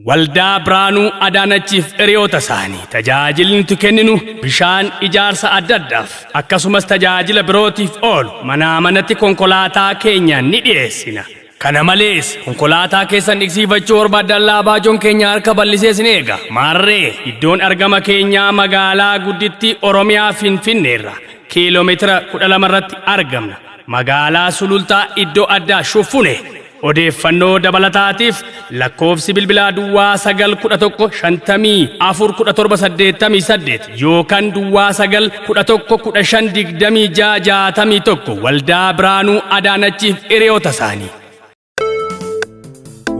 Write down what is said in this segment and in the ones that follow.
Waldaa Biraanuu Adaanachiif hiriyoota isaanii tajaajilni nuti kenninu bishaan ijaarsa adda addaaf akkasumas tajaajila birootiif oolu manaa manatti konkolaataa keenya ni dhiyeessina. Kana malees konkolaataa keessan dhiqsiifachuu barbaadan baajoon keenya harka bal'isee isin eega. Maarree iddoon argama keenyaa magaalaa guddittii Oromiyaa Finfinneerra kiiloomeetira 12 irratti argamna. Magaalaa Sulultaa iddoo addaa Shufune. Odeeffannoo dabalataatiif lakkoofsi bilbilaa Duwwaa 911541788 yookaan Duwwaa 911152661 Waldaa Biraanuu Adaanachiif hiriyoota isaanii.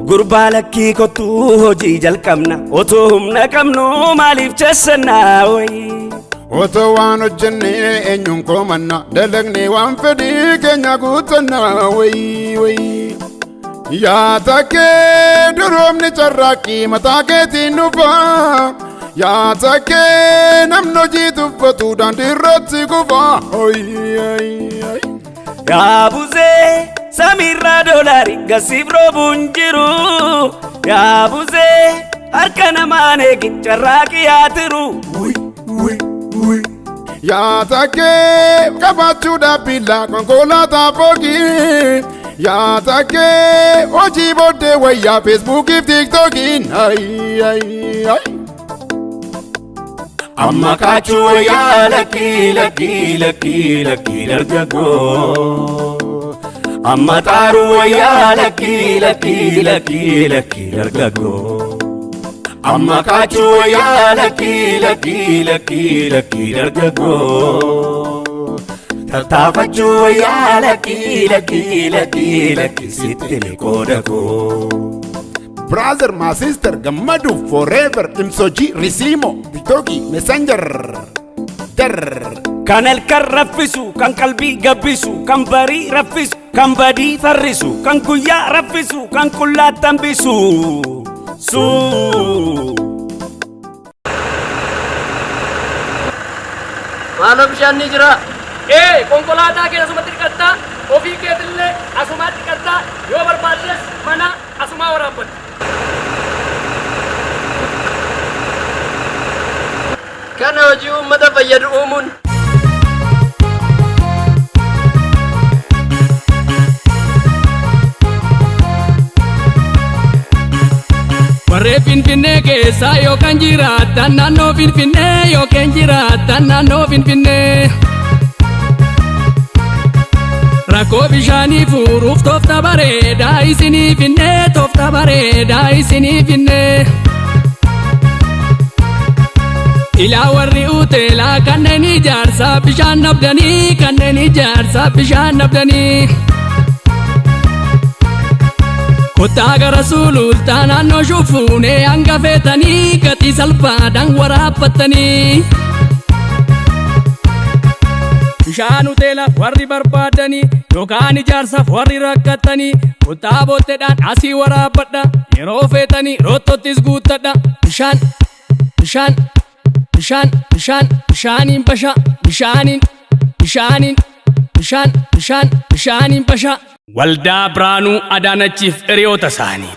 Gurbaa lakkii kottuu hojii jalqabna otoo humna qabnu maaliif cessannaa wayi. Otoo waan hojjennee eenyuun koomanna dalagnee waan fedhii keenya guuttannaa wayi. Yaa takkee duroomni carraaqqii mataa keetiin dhufaa. Yaa takkee namni hojii tuffatu daandii irratti gufaa. Yaa buzee samiirraa doolarii gasiif roobuun jiru. Yaa buzee harka namaan eegin carraaqqii yaa tiru. Yaa takkee qabaachuudhaaf billaa konkolaataa foogii. Yaa takkee hojii booddee wayyaa Facebookiif TikTokiin. Amma kaachuu wayyaa lakkii dargaggoo. Amma xaaruu wayyaa lakkii dargaggoo. Amma kaachuu wayyaa lakkii dargaggoo. Tattaafachuu wayyaa lakkii sitti liqoodakoo. Brother, my sister, gammadu forever. Imsoji, Risimo, Tiktoki, Messenger. Kan halkan raffisu, kan qalbii gabbisu, kan barii raffisu, kan badii farrisu, kan guyyaa raffisu, kan qullaa tambisu. Maano bishaan ni jira. Konkolaataa keenya asumatti dhiqattaa, ofii keetillee asumatti dhiqattaa, yoo barbaaddes mana asumaa waraabbatta. Kana hojii uummata fayyadu uumuun. Warree Finfinnee keessaa yookaan jiraatan naannoo Finfinnee yookaan jiraatan naannoo Finfinnee. Rakkoo bishaanii furuuf toofta bareedaa isinii finnee toofta bareedaa isinii finnee. Ilaa warri uteelaa kanneen ijaarsa bishaan nabdanii kanneen ijaarsa bishaan nabdanii. Kottaa gara Sulultaa naannoo Shufunee hanga feetanii gatii salphaadhaan waraabbattanii. Bishaan uteela warri barbaadanii yookaan ijaarsaaf warri rakkatanii kottaa bootteedhaan asii waraabbadha yeroo feetanii rottottis guuttadha. Bishaaniin basha. Waldaa Biraanuu Adaanachiif hiriyoota isaanii.